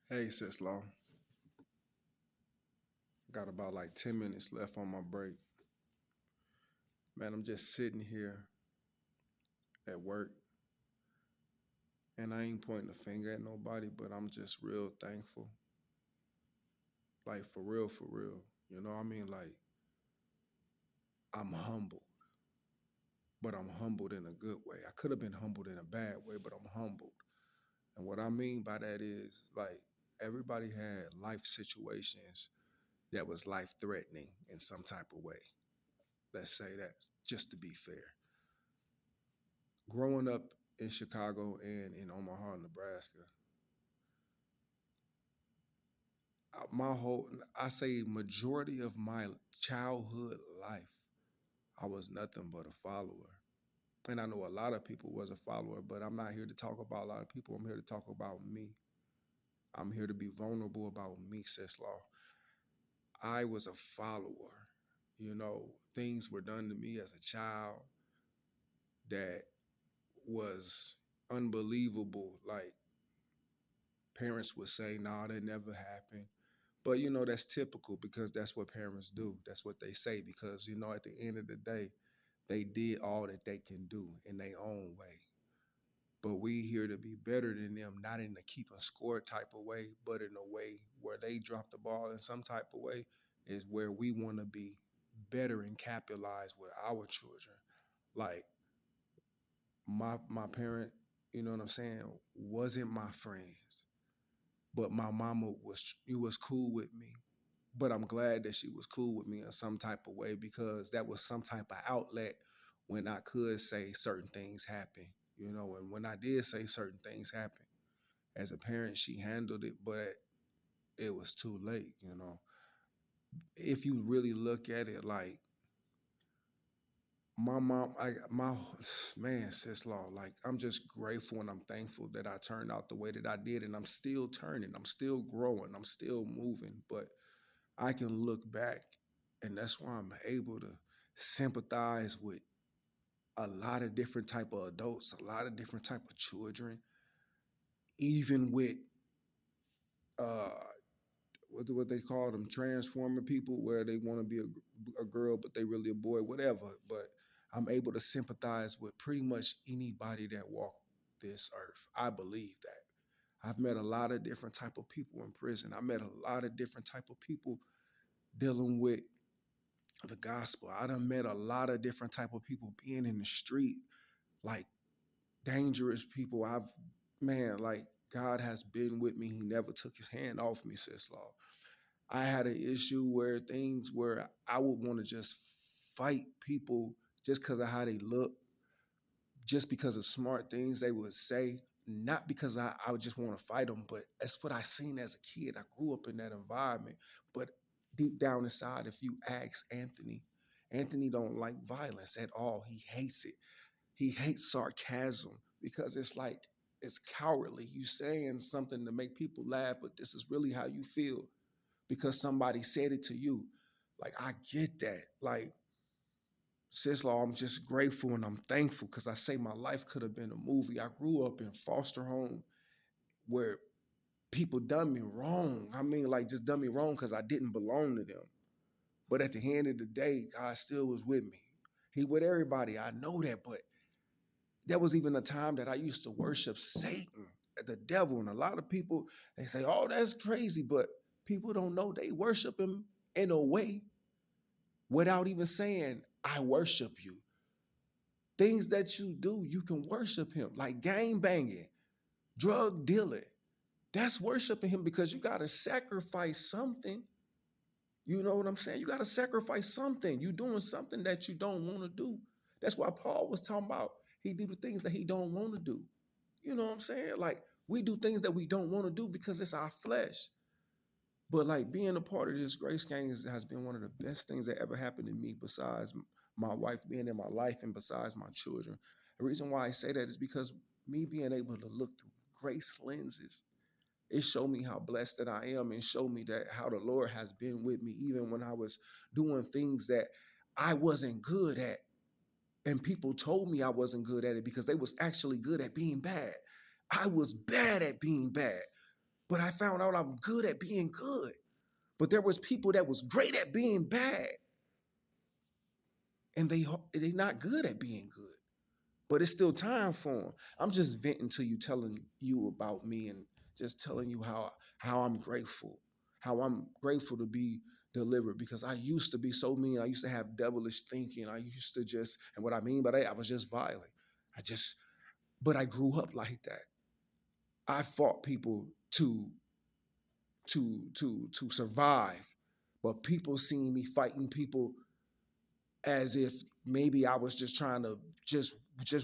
Hey, SIS-LAW. Got about like 10 minutes left on my break. Man, I'm just sitting here at work and I ain't pointing a finger at nobody, but I'm just real thankful. Like, for real, for real. You know what I mean? Like, I'm humbled, but I'm humbled in a good way. I could have been humbled in a bad way, but I'm humbled. And what I mean by that is, like, everybody had life situations that was life threatening in some type of way. Let's say that, just to be fair. Growing up in Chicago and in Omaha, Nebraska, my whole, I say majority of my childhood life, I was nothing but a follower. And I know a lot of people was a follower, but I'm not here to talk about a lot of people. I'm here to talk about me. I'm here to be vulnerable about me, SIS-LAW. I was a follower. You know, things were done to me as a child that was unbelievable. Like, parents would say, nah, that never happened. But you know, that's typical because that's what parents do. That's what they say because you know, at the end of the day, they did all that they can do in their own way. But we here to be better than them, not in a keep a score type of way, but in a way where they drop the ball in some type of way is where we want to be better and capitalize with our children. Like my parent, you know what I'm saying, wasn't my friends, but my mama was cool with me. But I'm glad that she was cool with me in some type of way because that was some type of outlet when I could say certain things happen, you know, and when I did say certain things happen. As a parent, she handled it, but it was too late, you know. If you really look at it, like my mom, my man, SIS-LAW, like I'm just grateful and I'm thankful that I turned out the way that I did, and I'm still turning, I'm still growing, I'm still moving, but I can look back, and that's why I'm able to sympathize with a lot of different type of adults, a lot of different type of children, even with uh what they call them transformer people, where they want to be a girl but they really a boy, whatever. But I'm able to sympathize with pretty much anybody that walk this earth. I believe that. I've met a lot of different type of people in prison. I met a lot of different type of people dealing with the gospel. I done met a lot of different type of people being in the street, like dangerous people. Man, like God has been with me. He never took his hand off me, SIS-LAW. I had an issue where things where I would want to just fight people just because of how they look, just because of smart things they would say, not because I would just want to fight them, but that's what I seen as a kid. I grew up in that environment. But deep down inside, if you ask Anthony, Anthony don't like violence at all. He hates it. He hates sarcasm because it's like it's cowardly. You saying something to make people laugh, but this is really how you feel because somebody said it to you. Like I get that. Like SIS-LAW, I'm just grateful and I'm thankful because I say my life could have been a movie. I grew up in foster home where people done me wrong. I mean, like just done me wrong because I didn't belong to them. But at the end of the day, God still was with me. He with everybody. I know that, but there was even a time that I used to worship Satan, the devil, and a lot of people they say, "Oh, that's crazy," but people don't know they worship him in a way without even saying, "I worship you." Things that you do, you can worship him, like gang banging, drug dealing. That's worshiping him because you got to sacrifice something. You know what I'm saying? You got to sacrifice something. You're doing something that you don't want to do. That's why Paul was talking about he do the things that he don't want to do. You know what I'm saying? Like we do things that we don't want to do because it's our flesh. But like being a part of this grace gang has been one of the best things that ever happened to me besides my wife being in my life and besides my children. The reason why I say that is because me being able to look through grace lenses, it showed me how blessed that I am and showed me that how the Lord has been with me even when I was doing things that I wasn't good at. And people told me I wasn't good at it because they was actually good at being bad. I was bad at being bad. But I found out I'm good at being good. But there was people that was great at being bad, and they not good at being good. But it's still time for them. I'm just venting to you, telling you about me, and just telling you how I'm grateful to be delivered, because I used to be so mean. I used to have devilish thinking. I used to just, and what I mean by that, I was just violent. I just, but I grew up like that. I fought people to survive, but people seeing me fighting people as if maybe I was just trying to just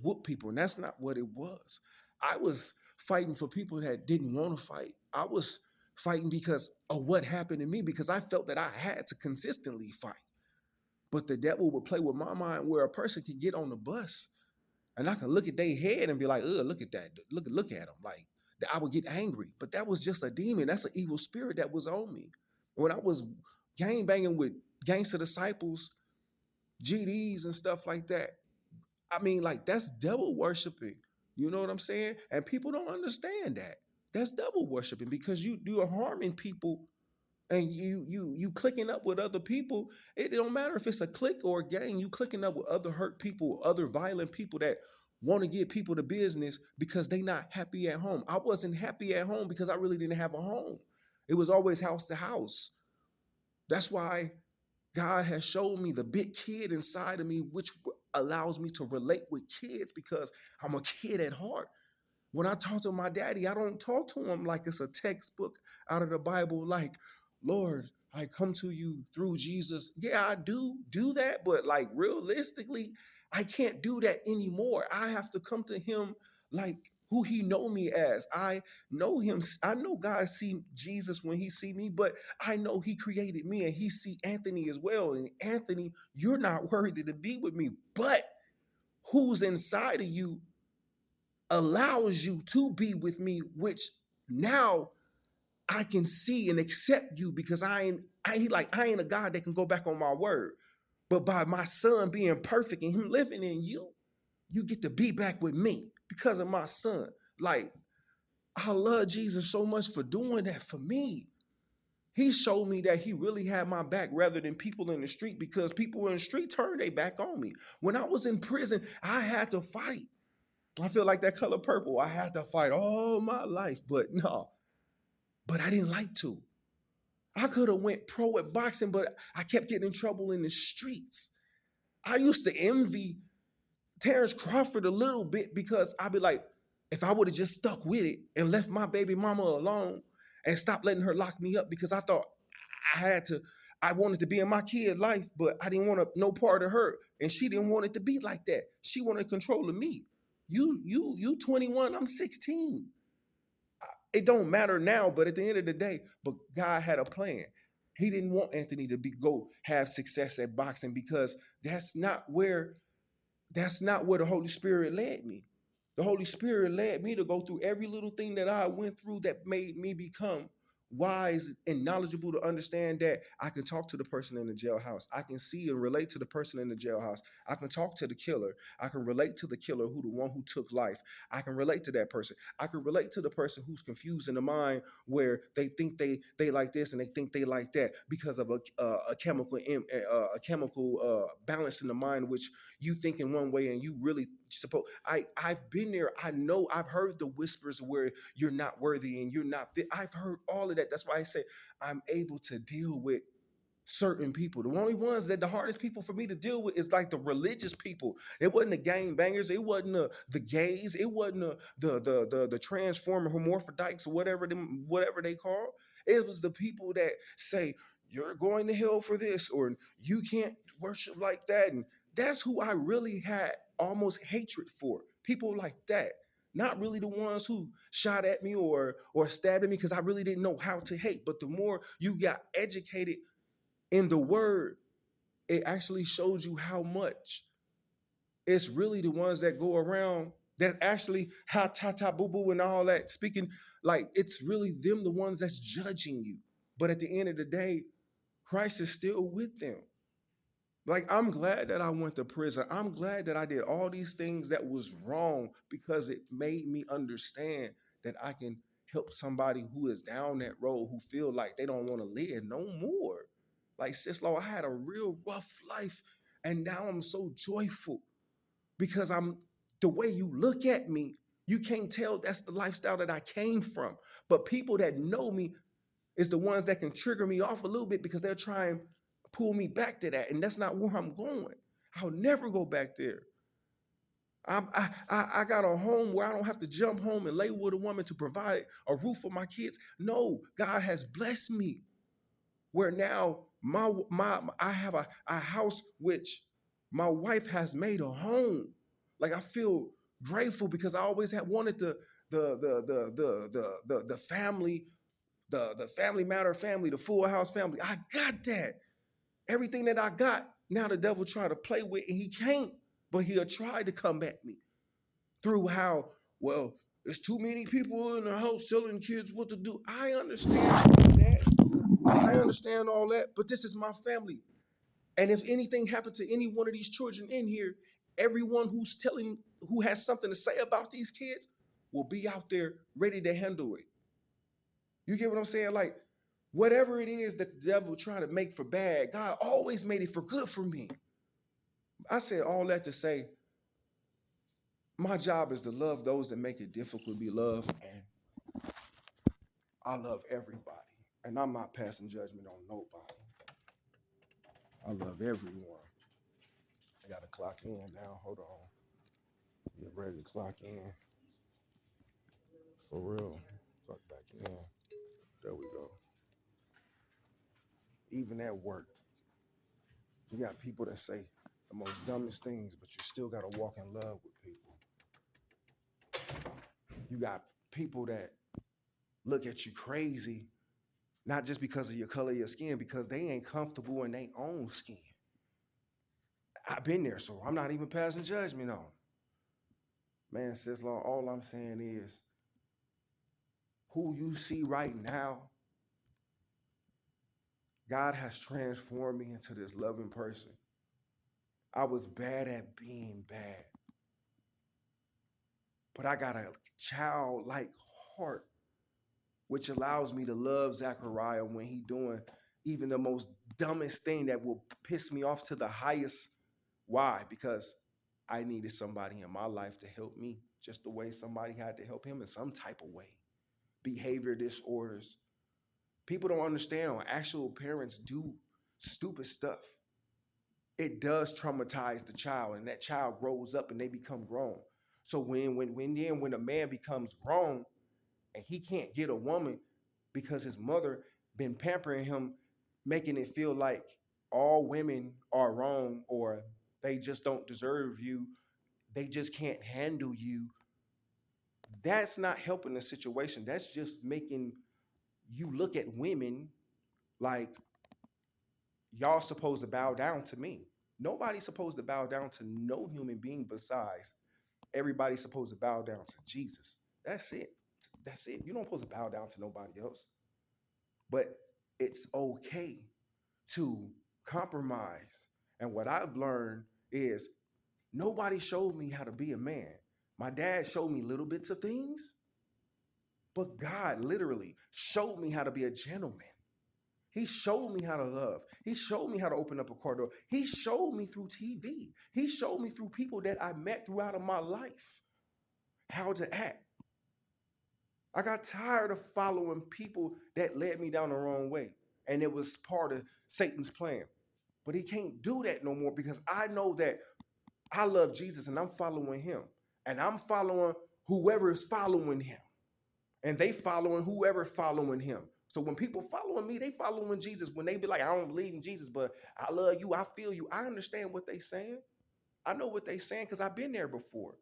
whoop people, and that's not what it was. I was fighting for people that didn't want to fight. I was fighting because of what happened to me, because I felt that I had to consistently fight. But the devil would play with my mind where a person can get on the bus and I can look at their head and be like, "Ugh, look at that! Look at them!" Like I would get angry, but that was just a demon. That's an evil spirit that was on me. When I was gang banging with gangster disciples, GDs and stuff like that. I mean, like that's devil worshiping. You know what I'm saying? And people don't understand that. That's devil worshiping, because you are harming people, and you clicking up with other people. It don't matter if it's a clique or a gang. You clicking up with other hurt people, other violent people that want to get people to business because they not happy at home. I wasn't happy at home because I really didn't have a home. It was always house to house. That's why God has shown me the big kid inside of me, which allows me to relate with kids, because I'm a kid at heart. When I talk to my daddy, I don't talk to him like it's a textbook out of the Bible, like, Lord, I come to you through Jesus. Yeah, I do that, but like realistically, I can't do that anymore. I have to come to him like who he know me as. I know him. I know God see Jesus when he see me, but I know he created me and he see Anthony as well. And Anthony, you're not worthy to be with me, but who's inside of you allows you to be with me, which now I can see and accept you, because I ain't a God that can go back on my word. But by my son being perfect and him living in you, you get to be back with me because of my son. Like, I love Jesus so much for doing that for me. He showed me that he really had my back rather than people in the street, because people in the street turned their back on me. When I was in prison, I had to fight. I feel like that color purple. I had to fight all my life, but no, but I didn't like to. I could have went pro at boxing, but I kept getting in trouble in the streets. I used to envy Terrence Crawford a little bit, because I'd be like, if I would have just stuck with it and left my baby mama alone and stopped letting her lock me up, because I thought I had to, I wanted to be in my kid life, but I didn't want to no part of her. And she didn't want it to be like that. She wanted control of me. You 21, I'm 16. It don't matter now, but at the end of the day, but God had a plan. He didn't want Anthony to be go have success at boxing, because that's not where the Holy Spirit led me. The Holy Spirit led me to go through every little thing that I went through that made me become wise and knowledgeable, to understand that I can talk to the person in the jailhouse. I can see and relate to the person in the jailhouse. I can talk to the killer. I can relate to the killer, who the one who took life. I can relate to that person. I can relate to the person who's confused in the mind, where they think they like this and they think they like that, because of a chemical balance in the mind, which you think in one way and you really suppose. I've been there. I know. I've heard the whispers where you're not worthy and you're not. I've heard all of that. That's why I say I'm able to deal with certain people. The only ones that the hardest people for me to deal with is like the religious people. It wasn't the gang bangers. It wasn't the gays. It wasn't the transformer hermaphrodites or whatever they call. It was the people that say you're going to hell for this, or you can't worship like that. And that's who I really had almost hatred for. People like that. Not really the ones who shot at me or stabbed at me, because I really didn't know how to hate. But the more you got educated in the word, it actually shows you how much it's really the ones that go around that actually ha ta ta boo boo and all that speaking, like it's really them, the ones that's judging you. But at the end of the day, Christ is still with them. Like, I'm glad that I went to prison. I'm glad that I did all these things that was wrong, because it made me understand that I can help somebody who is down that road who feel like they don't want to live no more. Like sis Law, I had a real rough life, and now I'm so joyful because I'm the way you look at me, you can't tell that's the lifestyle that I came from. But people that know me is the ones that can trigger me off a little bit because they're trying to pull me back to that. And that's not where I'm going. I'll never go back there. I got a home where I don't have to jump home and lay with a woman to provide a roof for my kids. No, God has blessed me where now my I have a house which my wife has made a home. Like I feel grateful because I always had wanted the family, the family matter family, the full house family. I got that. Everything that I got, now the devil try to play with and he can't, but he'll try to come at me through how, well, there's too many people in the house telling kids what to do. I understand that. I understand all that, but this is my family. And if anything happened to any one of these children in here, everyone who has something to say about these kids will be out there ready to handle it. You get what I'm saying? Like, whatever it is that the devil trying to make for bad, God always made it for good for me. I said all that to say, my job is to love those that make it difficult to be loved, and I love everybody. And I'm not passing judgment on nobody. I love everyone. I got to clock in now. Hold on. Get ready to clock in. For real. Clock back in. There we go. Even at work, you got people that say the most dumbest things, but you still got to walk in love with people. You got people that look at you crazy, not just because of your color of your skin, because they ain't comfortable in their own skin. I've been there, so I'm not even passing judgment on. Man, sis Law, all I'm saying is who you see right now, God has transformed me into this loving person. I was bad at being bad, but I got a childlike heart, which allows me to love Zachariah when he doing even the most dumbest thing that will piss me off to the highest. Why? Because I needed somebody in my life to help me just the way somebody had to help him in some type of way. Behavior disorders. People don't understand when actual parents do stupid stuff. It does traumatize the child, and that child grows up and they become grown. So when a man becomes grown and he can't get a woman because his mother been pampering him, making it feel like all women are wrong or they just don't deserve you, they just can't handle you. That's not helping the situation. That's just making you look at women like y'all supposed to bow down to me. Nobody's supposed to bow down to no human being besides everybody's supposed to bow down to Jesus. That's it. That's it. You don't supposed to bow down to nobody else. But it's okay to compromise. And what I've learned is nobody showed me how to be a man. My dad showed me little bits of things, but God literally showed me how to be a gentleman. He showed me how to love. He showed me how to open up a car door. He showed me through TV. He showed me through people that I met throughout of my life how to act. I got tired of following people that led me down the wrong way. And it was part of Satan's plan. But he can't do that no more because I know that I love Jesus and I'm following him. And I'm following whoever is following him. And they following whoever following him. So when people following me, they following Jesus. When they be like, I don't believe in Jesus, but I love you, I feel you. I understand what they saying. I know what they saying because I've been there before.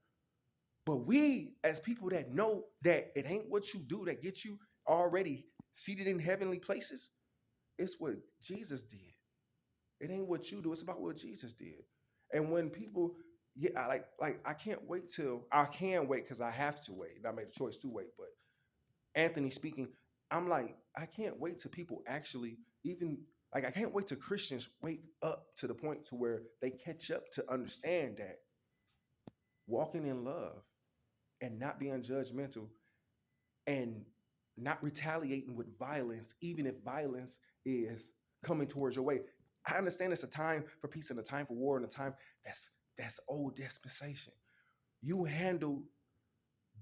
But we, as people that know that it ain't what you do that gets you already seated in heavenly places, it's what Jesus did. It ain't what you do, it's about what Jesus did. And when people, yeah, I can't wait till I can wait because I have to wait. And I made a choice to wait. But Anthony speaking, I'm like, I can't wait till people actually even like I can't wait till Christians wake up to the point to where they catch up to understand that walking in love and not being judgmental and not retaliating with violence, even if violence is coming towards your way. I understand it's a time for peace and a time for war and a time that's old dispensation. You handle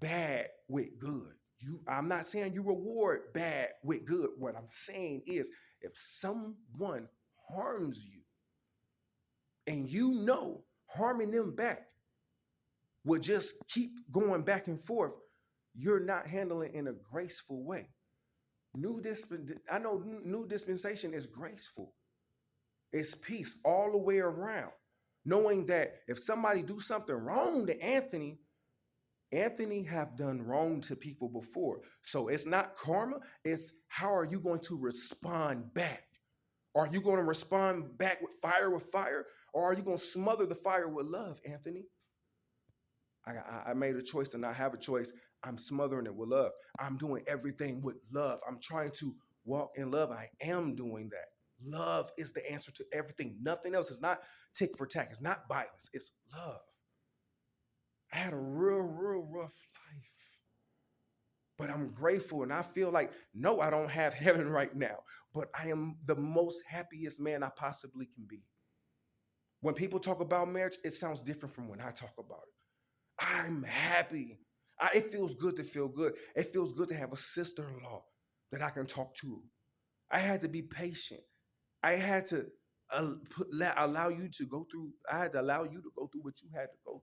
bad with good. I'm not saying you reward bad with good. What I'm saying is if someone harms you and you know harming them back will just keep going back and forth, you're not handling it in a graceful way. I know new dispensation is graceful. It's peace all the way around. Knowing that if somebody do something wrong to Anthony, Anthony have done wrong to people before. So it's not karma, it's how are you going to respond back? Are you going to respond back with fire, or are you going to smother the fire with love, Anthony? I made a choice and I have a choice. I'm smothering it with love. I'm doing everything with love. I'm trying to walk in love. I am doing that. Love is the answer to everything. Nothing else. Is not tick for tack. It's not violence. It's love. I had a real rough life, but I'm grateful and I feel like, no, I don't have heaven right now, but I am the most happiest man I possibly can be. When people talk about marriage, it sounds different from when I talk about it. I'm happy. It feels good to feel good. It feels good to have a sister-in-law that I can talk to. I had to be patient. I had to allow you to go through. I had to allow you to go through what you had to go through.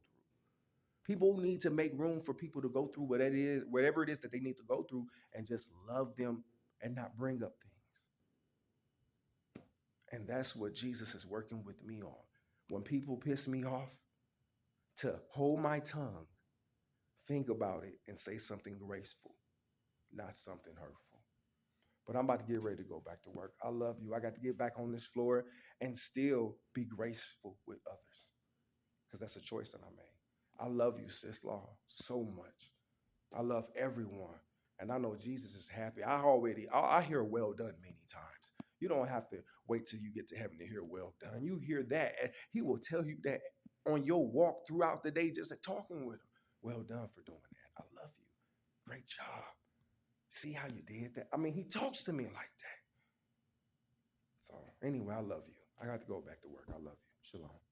People need to make room for people to go through what it is, whatever it is that they need to go through, and just love them and not bring up things. And that's what Jesus is working with me on. When people piss me off, to hold my tongue, think about it, and say something graceful, not something hurtful. But I'm about to get ready to go back to work. I love you. I got to get back on this floor and still be graceful with others because that's a choice that I made. I love you, Sis Law, so much. I love everyone. And I know Jesus is happy. I hear well done many times. You don't have to wait till you get to heaven to hear well done. You hear that, and he will tell you that on your walk throughout the day, just talking with him. Well done for doing that. I love you. Great job. See how you did that? I mean, he talks to me like that. So anyway, I love you. I got to go back to work. I love you. Shalom.